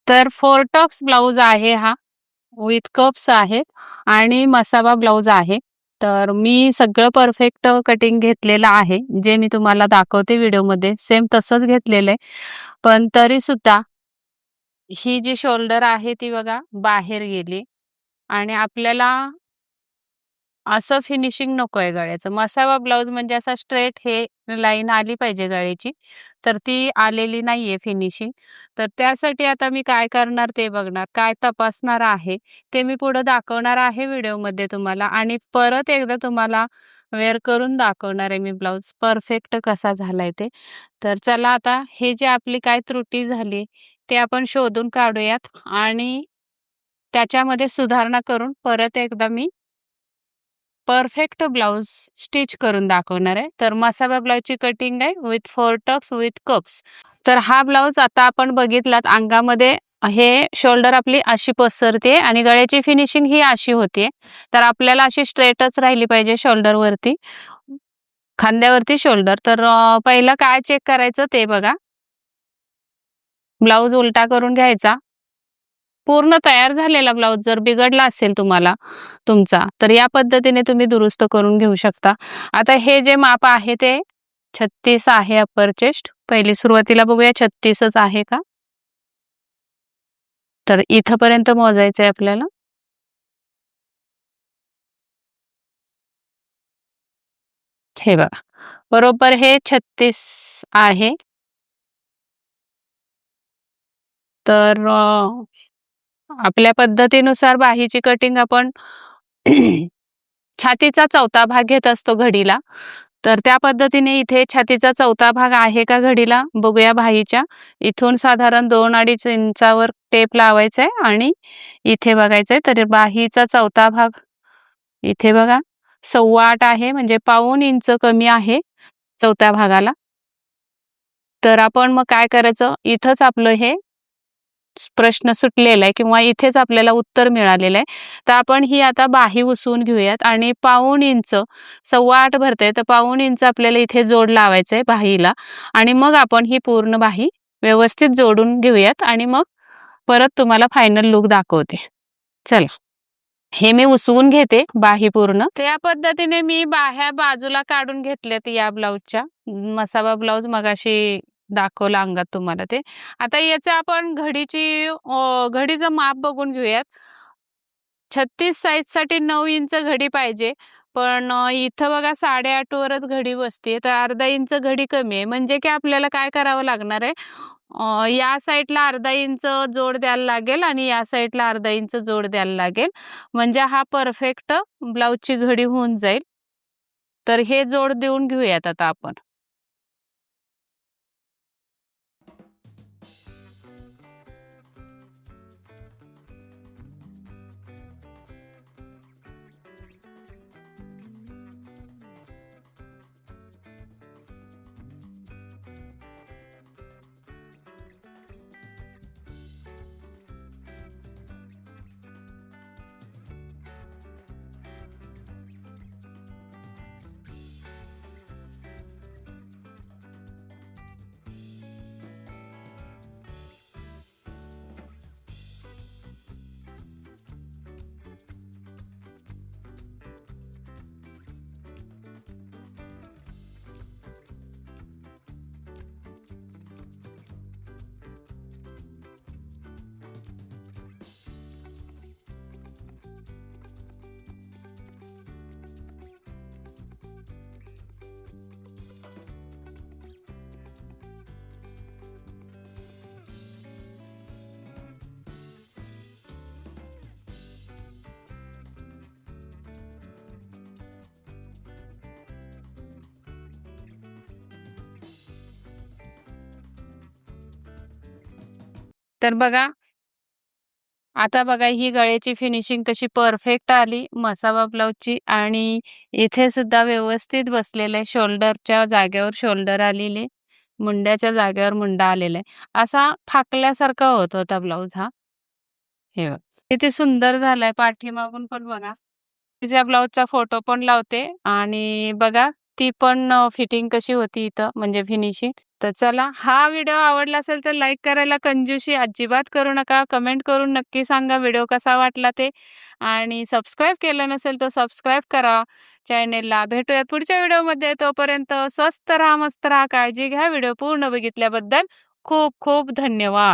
तर फोरटक्स ब्लाउज आहे हा, विथ कप्स आहेत आणि मसाबा ब्लाउज आहे. तर मी सगळं परफेक्ट कटिंग घेतलेलं आहे. जे मी तुम्हाला दाखवते व्हिडिओमध्ये सेम तसंच घेतलेलं आहे. पण तरी सुद्धा ही जी शोल्डर आहे ती बघा बाहेर गेली आणि आपल्याला असं फिनिशिंग नकोय गळ्याचं. मसाबा ब्लाउज म्हणजे असा स्ट्रेट हे लाईन आली पाहिजे गळ्याची. तर ती आलेली नाहीये फिनिशिंग. तर त्यासाठी आता मी काय करणार ते बघणार. काय तपासणार आहे ते मी पुढे दाखवणार आहे व्हिडिओमध्ये तुम्हाला आणि परत एकदा तुम्हाला वेअर करून दाखवणार आहे मी ब्लाउज परफेक्ट कसा झालाय ते. तर चला आता हे जे आपली काय त्रुटी झाली ते आपण शोधून काढूयात आणि त्याच्यामध्ये सुधारणा करून परत एकदा मी परफेक्ट ब्लाउज स्टिच करून दाखवणार आहे. तर मसाबा ब्लाउजची कटिंग आहे विथ फोरटक्स विथ कप्स. तर हा ब्लाउज आता आपण बघितलात अंगामध्ये हे शोल्डर आपली अशी पसरते आणि गळ्याची फिनिशिंग ही अशी होते. तर आपल्याला अशी स्ट्रेटच राहिली पाहिजे शोल्डरवरती, खांद्यावरती शोल्डर. तर पहिलं काय चेक करायचं ते बघा. ब्लाउज उलटा करून घ्यायचा. पूर्ण तयार झालेला ब्लाउज जर बिघडला असेल तुम्हाला तुमचा, तर या पद्धतीने तुम्ही दुरुस्त करून घेऊ शकता. आता हे जे माप आहे ते 36 आहे अपर चेस्ट. पहिली सुरुवातीला बघूया 36च आहे का? तर इथपर्यंत मोजायचं आहे आपल्याला. हे बघा. बरोबर हे 36 आहे. तर आपल्या पद्धतीनुसार बाहीची कटिंग आपण छातीचा चौथा भाग घेत असतो घडीला. तर त्या पद्धतीने इथे छातीचा चौथा भाग आहे का घडीला बघूया बाहीच्या. इथून साधारण 2-2.5 इंचावर टेप लावायचा आहे आणि इथे बघायचंय. तर बाहीचा चौथा भाग इथे बघा 8.25 आहे म्हणजे पाऊण इंच कमी आहे चौथ्या भागाला. तर आपण मग काय करायचं, इथंच आपलं हे प्रश्न सुटलेला आहे किंवा इथेच आपल्याला उत्तर मिळालेलं आहे. तर आपण ही आता बाही उसवून घेऊयात आणि पाऊण इंच 8.25 भरते तर पाऊण इंच आपल्याला इथे जोड लावायचं आहे बाहीला आणि मग आपण ही पूर्ण बाही व्यवस्थित जोडून घेऊयात आणि मग परत तुम्हाला फायनल लुक दाखवते. चला. हे मी उसवून घेते बाही पूर्ण. त्या पद्धतीने मी बाह्या बाजूला काढून घेतल्यात या ब्लाउजच्या. मसाबा ब्लाउज मगाशी दाखवला अंगात तुम्हाला ते. आता याचे आपण घडीचं माप बघून घेऊयात. 36 साईजसाठी 9 इंच घडी पाहिजे. पण इथं बघा 8.5 वरच घडी बसते. तर अर्धा इंच घडी कमी आहे. म्हणजे की आपल्याला काय करावं लागणार आहे, या साईडला अर्धा इंच जोड द्यायला लागेल आणि या साईडला अर्धा इंच जोड द्यायला लागेल. म्हणजे हा परफेक्ट ब्लाउजची घडी होऊन जाईल. तर हे जोड देऊन घेऊयात आता आपण. तर बघा, आता बघा ही गळ्याची फिनिशिंग कशी परफेक्ट आली मसाबा ब्लाउजची आणि इथे सुद्धा व्यवस्थित बसलेलं आहे. शोल्डरच्या जागेवर शोल्डर आलेले, मुंड्याच्या जागेवर मुंडा आलेला आहे. असा फाकल्यासारखा होत होता ब्लाउज हा. हे बघा किती सुंदर झालाय. पाठीमागून पण बघा. तिच्या ब्लाउजचा फोटो पण लावते आणि बघा ती पण फिटिंग कशी होती इथं म्हणजे फिनिशिंग. तर चला, हा व्हिडिओ आवडला असेल तर लाईक करायला कंजूसी अजिबात करू नका. कमेंट करून नक्की सांगा व्हिडिओ कसा वाटला ते. आणि सबस्क्राईब केलं नसेल तर सबस्क्राईब करा चॅनेलला. भेटूयात पुढच्या व्हिडिओमध्ये. तोपर्यंत स्वस्त राहा, मस्त राहा, काळजी घ्या. व्हिडिओ पूर्ण बघितल्याबद्दल खूप खूप धन्यवाद.